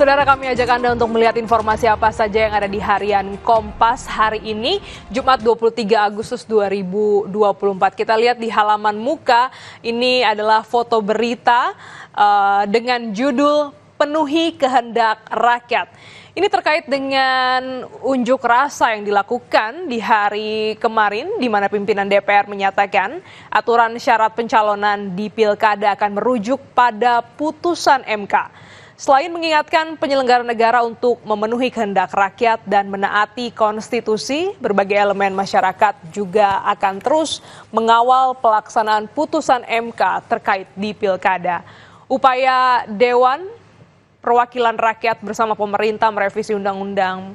Saudara, kami ajak Anda untuk melihat informasi apa saja yang ada di harian Kompas hari ini, Jumat 23 Agustus 2024. Kita lihat di halaman muka, ini adalah foto berita dengan judul Penuhi Kehendak Rakyat. Ini terkait dengan unjuk rasa yang dilakukan di hari kemarin, di mana pimpinan DPR menyatakan aturan syarat pencalonan di Pilkada akan merujuk pada putusan MK. Selain mengingatkan penyelenggara negara untuk memenuhi kehendak rakyat dan menaati konstitusi, berbagai elemen masyarakat juga akan terus mengawal pelaksanaan putusan MK terkait di Pilkada. Upaya Dewan Perwakilan Rakyat bersama pemerintah merevisi undang-undang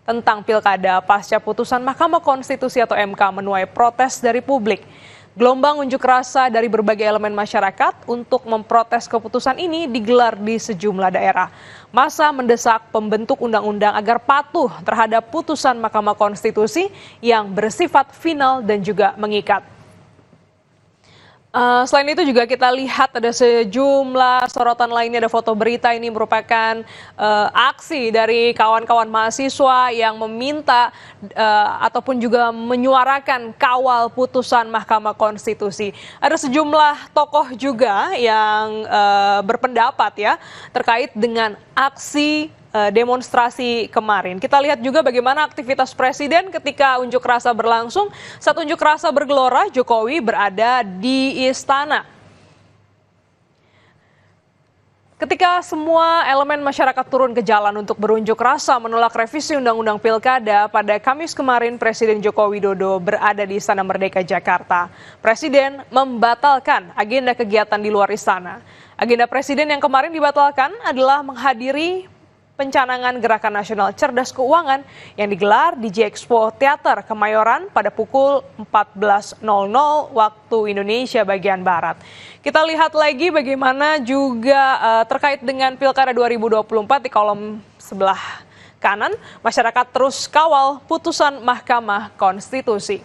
tentang Pilkada pasca putusan Mahkamah Konstitusi atau MK menuai protes dari publik. Gelombang unjuk rasa dari berbagai elemen masyarakat untuk memprotes keputusan ini digelar di sejumlah daerah. Massa mendesak pembentuk undang-undang agar patuh terhadap putusan Mahkamah Konstitusi yang bersifat final dan juga mengikat. Selain itu juga kita lihat ada sejumlah sorotan lainnya, ada foto berita. Ini merupakan aksi dari kawan-kawan mahasiswa yang meminta ataupun juga menyuarakan kawal putusan Mahkamah Konstitusi. Ada sejumlah tokoh juga yang berpendapat ya terkait dengan aksi demonstrasi kemarin. Kita lihat juga bagaimana aktivitas Presiden ketika unjuk rasa berlangsung. Saat unjuk rasa bergelora, Jokowi berada di istana. Ketika semua elemen masyarakat turun ke jalan untuk berunjuk rasa menolak revisi Undang-Undang Pilkada, pada Kamis kemarin Presiden Joko Widodo berada di Istana Merdeka Jakarta. Presiden membatalkan agenda kegiatan di luar istana. Agenda Presiden yang kemarin dibatalkan adalah menghadiri pencanangan Gerakan Nasional Cerdas Keuangan yang digelar di J-Expo Teater Kemayoran pada pukul 14.00 waktu Indonesia bagian Barat. Kita lihat lagi bagaimana juga terkait dengan Pilkada 2024 di kolom sebelah kanan, masyarakat terus kawal putusan Mahkamah Konstitusi.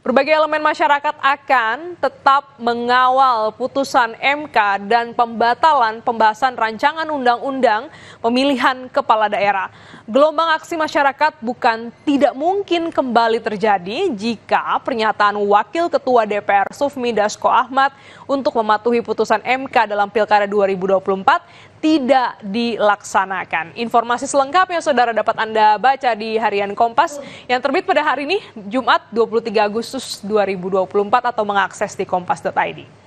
Berbagai elemen masyarakat akan tetap mengawal putusan MK dan pembatalan pembahasan rancangan undang-undang pemilihan kepala daerah. Gelombang aksi masyarakat bukan tidak mungkin kembali terjadi jika pernyataan Wakil Ketua DPR Sufmi Dasko Ahmad untuk mematuhi putusan MK dalam Pilkada 2024 tidak dilaksanakan. Informasi selengkapnya saudara dapat Anda baca di harian Kompas yang terbit pada hari ini, Jumat 23 Agustus 2024 atau mengakses di kompas.id.